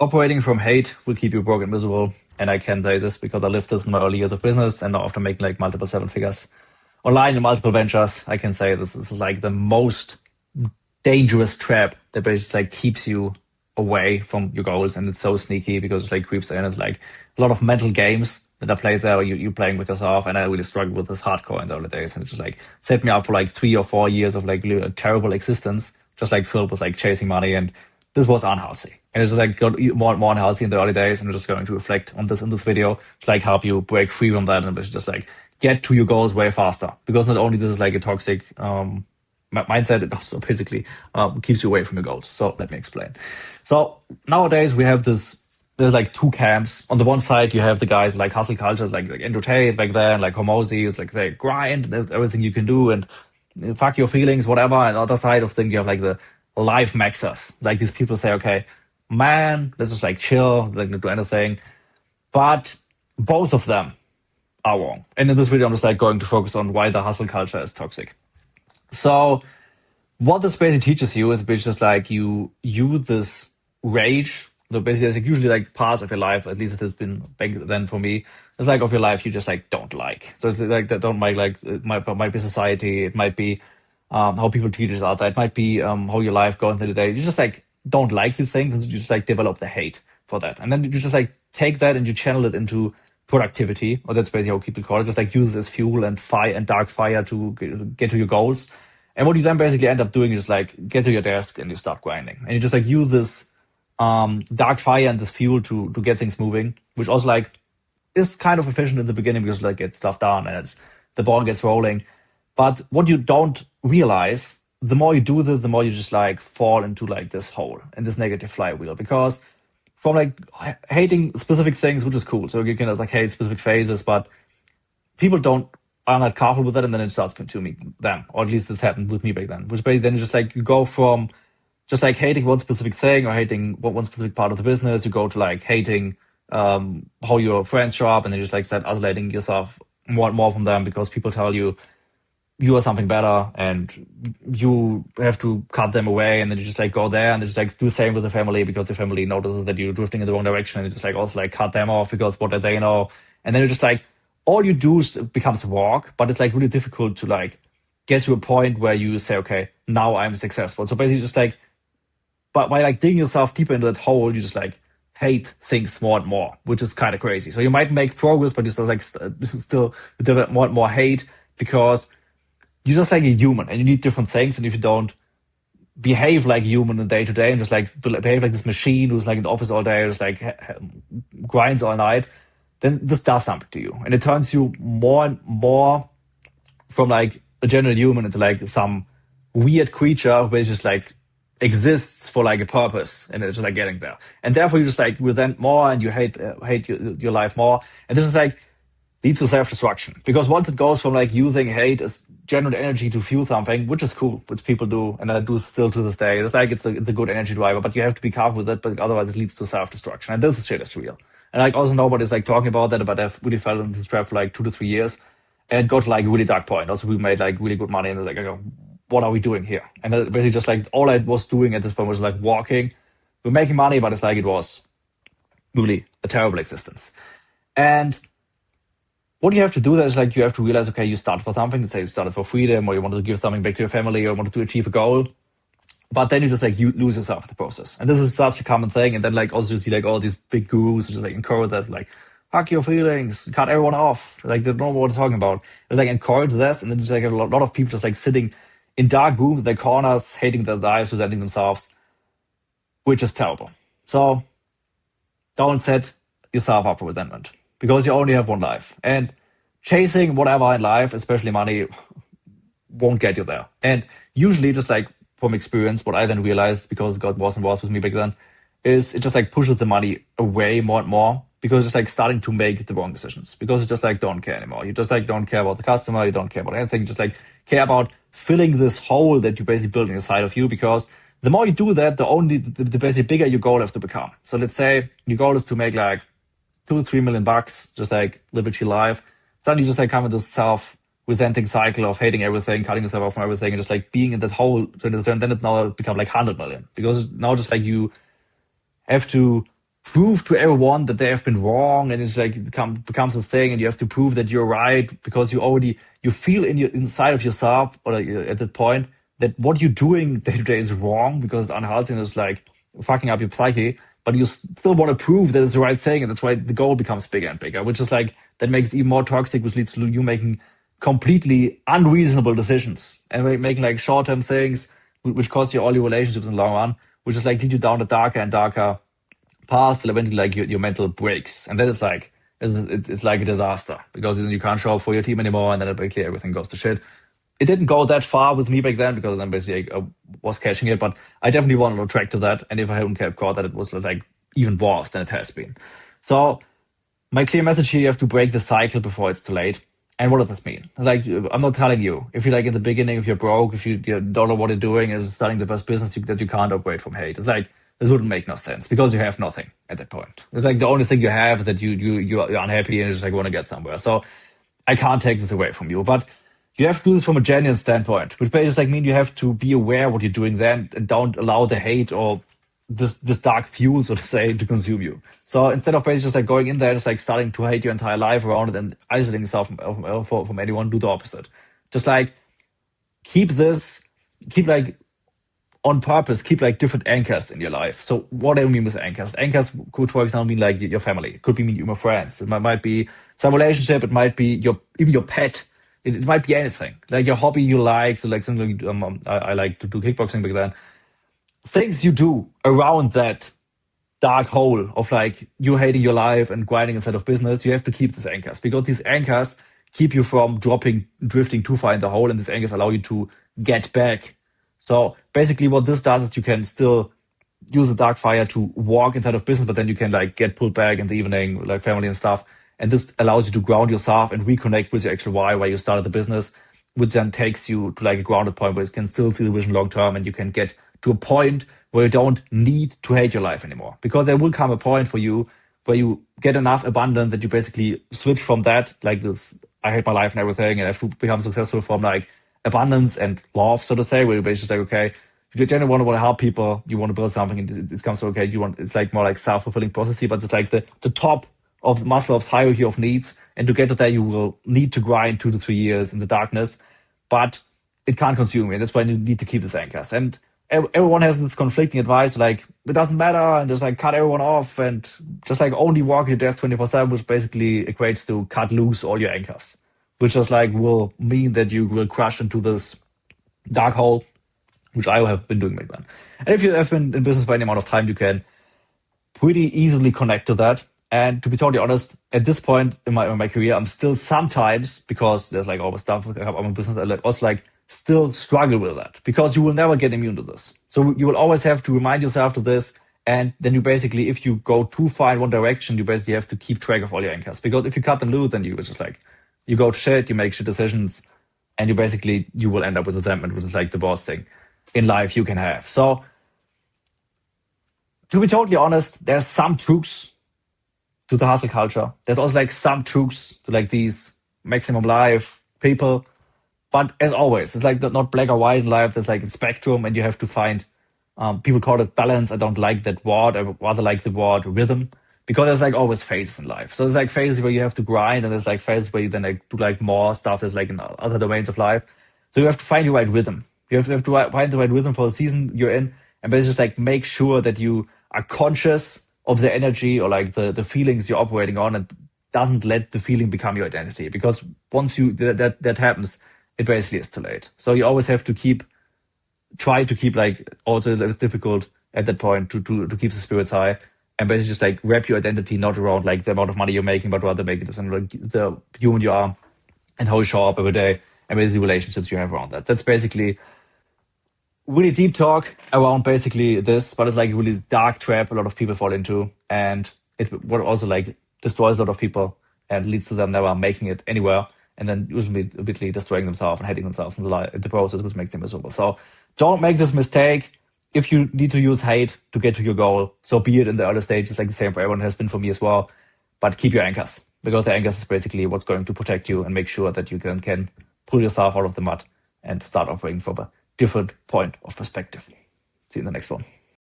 Operating from hate will keep you broke and miserable. And I can say this because I lived this in my early years of business, and now after making like multiple seven figures online in multiple ventures, I can say this is like the most dangerous trap that basically like keeps you away from your goals. And it's so sneaky because it like creeps in. It's like a lot of mental games that I played there, you playing with yourself. And I really struggled with this hardcore in the early days. And it just like set me up for like 3 or 4 years of like really a terrible existence, just like filled with like chasing money. And this was unhealthy. And it's just like got more and more unhealthy in the early days. And I'm just going to reflect on this in this video to like help you break free from that and just like get to your goals way faster. Because not only this is like a toxic mindset, it also basically keeps you away from your goals. So let me explain. So nowadays we have there's like two camps. On the one side, you have the guys like hustle culture, like Andrew Tate back then, like Hormozi, it's like they grind, there's everything you can do and fuck your feelings, whatever. And on the other side of things, you have like the life maxers. Like these people say, okay, man, let's just like chill, like not do anything. But both of them are wrong. And in this video, I'm just like going to focus on why the hustle culture is toxic. So what this basically teaches you is just like you this rage. So basically, it's like usually like parts of your life, at least it has been back then for me, it's like of your life you just like don't like. So it's like that don't like it might be society, it might be how people treat each other, it might be how your life goes into the day. You just like don't like these things, and you just like develop the hate for that, and then you just like take that and you channel it into productivity, or that's basically how people call it. Just like use it as fuel and fire and dark fire to get to your goals. And what you then basically end up doing is like get to your desk and you start grinding, and you just like use this dark fire and this fuel to get things moving, which also like is kind of efficient in the beginning because like get stuff done and the ball gets rolling. But what you don't realize, the more you do this, the more you just like fall into like this hole and this negative flywheel, because from like hating specific things, which is cool. So you can like hate specific phases, but people are not careful with that, and then it starts consuming them. Or at least it happened with me back then. Which basically then just like you go from just like hating one specific thing or hating one specific part of the business, you go to like hating how your friends show up, and then just like start isolating yourself more and more from them because people tell you you are something better and you have to cut them away, and then you just like go there and just like do the same with the family because the family notices that you're drifting in the wrong direction, and you just like also like cut them off because what do they know, and then you're just like all you do becomes work, but it's like really difficult to like get to a point where you say, okay, now I'm successful. So basically just like but by like digging yourself deeper into that hole, you just like hate things more and more, which is kind of crazy. So you might make progress, but you still like still develop more and more hate because you're just like a human and you need different things. And if you don't behave like human in day to day and just like behave like this machine who's like in the office all day, just like grinds all night, then this does something to you. And it turns you more and more from like a general human into like some weird creature who is just like exists for like a purpose, and it's just like getting there. And therefore you just like resent more and you hate your life more. And this is like leads to self-destruction, because once it goes from like using hate as general energy to fuel something, which is cool, which people do, and I do still to this day, it's like it's a good energy driver, but you have to be careful with it, but otherwise it leads to self-destruction. And this shit is real. And like also nobody's like talking about that, but I've really fell into this trap for like 2 to 3 years, and it got to like a really dark point. Also we made like really good money, and it's like, what are we doing here? And basically just like all I was doing at this point was like walking. We're making money, but it's like it was really a terrible existence. And what you have to do there is like you have to realize, okay, you started for something. Let's say you started for freedom, or you wanted to give something back to your family, or you wanted to achieve a goal. But then you just like you lose yourself in the process. And this is such a common thing. And then like also you see like all these big gurus just like encourage that, like, fuck your feelings, cut everyone off. Like they don't know what they're talking about. They like encourage this, and then just like a lot of people just like sitting in dark rooms in their corners, hating their lives, resenting themselves, which is terrible. So don't set yourself up for resentment, because you only have one life. And chasing whatever in life, especially money, won't get you there. And usually, just like from experience, what I then realized, because God was with me back then, is it just like pushes the money away more and more, because it's like starting to make the wrong decisions, because you just like don't care anymore. You just like don't care about the customer, you don't care about anything, you just like care about filling this hole that you basically build inside of you, because the more you do that, the basically bigger your goal has to become. So let's say your goal is to make like $2-3 million, just like live a chill life. Then you just like come into this self-resenting cycle of hating everything, cutting yourself off from everything, and just like being in that hole. And then it now become like 100 million, because now just like you have to prove to everyone that they have been wrong, and it's like becomes a thing, and you have to prove that you're right because you feel inside of yourself or like, at that point that what you're doing day to day is wrong because it's unhealthy and it's like fucking up your psyche, but you still want to prove that it's the right thing, and that's why the goal becomes bigger and bigger, which is like that makes it even more toxic, which leads to you making completely unreasonable decisions and making like short-term things which cost you all your relationships in the long run, which is like lead you down a darker and darker path till eventually like your mental breaks, and then it's like it's like a disaster because then you can't show up for your team anymore, and then basically everything goes to shit. It didn't go that far with me back then because then basically I was catching it, but I definitely wanted to track to that, and if I hadn't kept caught that, it was like even worse than it has been. So my clear message here: you have to break the cycle before it's too late. And what does this mean? Like, I'm not telling you if you're like in the beginning, if you're broke, if you don't know what you're doing, is starting the first business that you can't operate from hate. It's like this wouldn't make no sense because you have nothing at that point. It's like the only thing you have is that you're unhappy and just like want to get somewhere. So I can't take this away from you, but you have to do this from a genuine standpoint, which basically like mean you have to be aware what you're doing then and don't allow the hate or this dark fuel, so to say, to consume you. So instead of basically just like going in there, just like starting to hate your entire life around it and isolating yourself from anyone, do the opposite. Just like keep like on purpose, keep like different anchors in your life. So what do I mean with anchors? Anchors could, for example, mean like your family. It could be your friends. It might be some relationship. It might be even your pet. It might be anything. Like your hobby you like. So like something I like to do kickboxing back then. Things you do around that dark hole of like you hating your life and grinding instead of business, you have to keep these anchors because these anchors keep you from drifting too far in the hole, and these anchors allow you to get back. So basically what this does is you can still use the dark fire to walk inside of business, but then you can like get pulled back in the evening, like family and stuff. And this allows you to ground yourself and reconnect with your actual why you started the business, which then takes you to like a grounded point where you can still see the vision long term, and you can get to a point where you don't need to hate your life anymore. Because there will come a point for you where you get enough abundance that you basically switch from that, like this, I hate my life and everything, and I have to become successful from like abundance and love, so to say, where you basically say, okay, you generally want to help people, you want to build something, and it comes to okay, it's like more like self-fulfilling prophecy, but it's like the top of Maslow's hierarchy of needs. And to get to that, you will need to grind 2 to 3 years in the darkness, but it can't consume you. That's why you need to keep this anchors. And everyone has this conflicting advice, like it doesn't matter, and just like cut everyone off and just like only walk your desk 24/7, which basically equates to cut loose all your anchors, which just like will mean that you will crash into this dark hole, which I have been doing back then. And if you have been in business for any amount of time, you can pretty easily connect to that. And to be totally honest, at this point in my career, I'm still sometimes, because there's like all the stuff I'm in business, I also like still struggle with that because you will never get immune to this. So you will always have to remind yourself to this. And then you basically, if you go too far in one direction, you basically have to keep track of all your anchors, because if you cut them loose, then you just like, you go to shit, you make shit decisions, and you will end up with resentment, which is like the worst thing in life you can have. So to be totally honest, there's some truths to the hustle culture. There's also like some truths to like these maximum life people. But as always, it's like not black or white in life. There's like a spectrum, and you have to find, people call it balance. I don't like that word. I rather like the word rhythm, because there's like always phases in life. So there's like phases where you have to grind, and there's like phases where you then like do like more stuff that's like in other domains of life. So you have to find the right rhythm. You have to find the right rhythm for the season you're in, and basically just like make sure that you are conscious of the energy or like the feelings you're operating on, and doesn't let the feeling become your identity. Because once that happens, it basically is too late. So you always have to try to keep like, also it's difficult at that point to keep the spirits high, and basically just like wrap your identity not around like the amount of money you're making, but rather make it like the human you are and how you show up every day, and basically the relationships you have around that. That's basically really deep talk around basically this, but it's like a really dark trap a lot of people fall into, and it would also like destroys a lot of people and leads to them never making it anywhere, and then usually obviously destroying themselves and hating themselves in the process, which makes them miserable. So don't make this mistake. If you need to use hate to get to your goal, so be it in the early stages, like the same for everyone, has been for me as well. But keep your anchors, because the anchors is basically what's going to protect you and make sure that you can pull yourself out of the mud and start operating from a different point of perspective. See you in the next one.